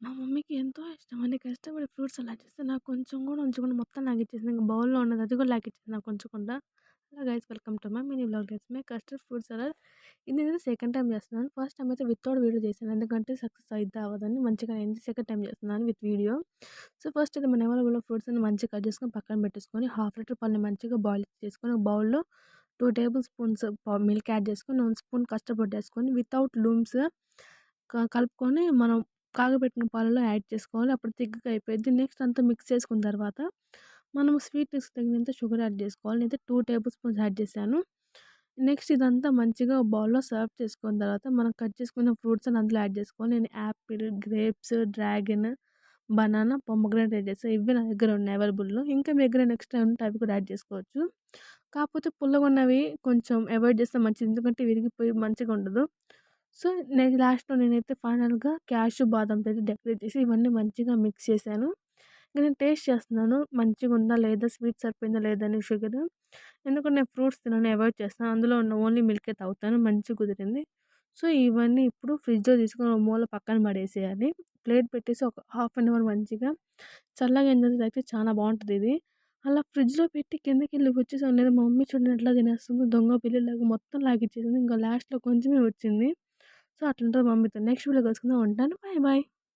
మా మమ్మీకి ఎంతో ఇష్టం. అన్ని కష్టపడి ఫ్రూట్స్ సలాడ్ చేస్తే నాకు కొంచెం గూడా ఉంచకుండా మొత్తం నాకిచ్చేసింది. ఇంక బౌల్‌లో ఉన్నది అది కూడా నాకిచ్చేసింది నాకు ఉంచకుండా. Hello guys welcome to my mini vlog. Let's make custard fruit salad. ఇది నేను సెకండ్ టైమ్ చేస్తున్నాను. ఫస్ట్ టైమ్ అయితే వితౌట్ వీడియో చేశాను. ఎందుకంటే సక్సెస్ అయిద్దా అవ్వదని మంచిగా అయింది. సెకండ్ టైమ్ చేస్తున్నాను విత్ వీడియో. సో, ఫస్ట్ అయితే మన అవైలబుల్ ఫ్రూట్స్ అన్ని మంచిగా కట్ చేసుకొని పక్కన పెట్టేసుకొని, హాఫ్ లీటర్ పాలని మంచిగా బాయిల్ చేసుకొని, ఒక బౌల్‌లో 2 టేబుల్ స్పూన్స్ మిల్క్ యాడ్ చేసుకొని, 1 స్పూన్ కస్టర్డ్ పౌడర్ ఏసుకొని వితౌట్ లూమ్స్ కలుపుకొని మనం కాగబెట్టిన పాలలో యాడ్ చేసుకోవాలి. అప్పుడు థిక్‌గా అయిపోయిద్ది. నెక్స్ట్ అంతా మిక్స్ చేసుకున్న తర్వాత, మనం స్వీట్‌నెస్‌కి తగినంత షుగర్ యాడ్ చేసుకోవాలి. నేనైతే 2 టేబుల్ స్పూన్స్ యాడ్ చేశాను. నెక్స్ట్ ఇదంతా మంచిగా బౌల్‌లో సర్వ్ చేసుకున్న తర్వాత, మనం కట్ చేసుకున్న ఫ్రూట్స్ అన్ని అందులో యాడ్ చేసుకోవాలి. నేను Apple, grapes, dragon, banana, pomegranate add చేశా. ఇవే నా దగ్గర ఉన్నాయి అవైలబుల్‌లో. ఇంకా మీ దగ్గర ఎక్స్‌ట్రా ఉంటే అవి కూడా యాడ్ చేసుకోవచ్చు. కాకపోతే పుల్లగున్నవి కొంచెం అవాయిడ్ చేస్తే మంచిది. ఎందుకంటే విరిగిపోయి మంచిగా ఉండదు. సో, నేను లాస్ట్‌లో నేనైతే ఫైనల్‌గా క్యాషు బాదంతోటి డెకరేట్ చేసి ఇవన్నీ మంచిగా మిక్స్ చేశాను. ఇంక నేను టేస్ట్ చేస్తున్నాను. మంచిగుందా లేదా? స్వీట్ సరిపోయిందా లేదా అని షుగరు. ఎందుకంటే నేను ఫ్రూట్స్ తినను అవాయిడ్ చేస్తాను. అందులో ఉన్న ఓన్లీ మిల్కే తాగుతాను. మంచిగా కుదిరింది. సో, ఇవన్నీ ఇప్పుడు ఫ్రిడ్జ్‌లో తీసుకొని ఒక మూల పక్కన పడేసేయాలి. ప్లేట్ పెట్టేసి ఒక హాఫ్ అన్ అవర్ మంచిగా చల్లగా అయిన తర్వాత అయితే చాలా బావుంటదిది. అలా ఫ్రిడ్జ్‌లో పెట్టి కిందకెళ్ళి వచ్చేసాను. లేదా మా మమ్మీ చూడండి ఎట్లా తినేస్తుందో దొంగ పిల్లిలాగా మొత్తం లాగిచ్చేసింది. ఇంకా లాస్ట్‌లో కొంచెమే వచ్చింది. సో, అట్లుంటది మమ్మీతో. నెక్స్ట్ వీడియోలో కలుసుకుందాం. ఉంటాను. Bye bye.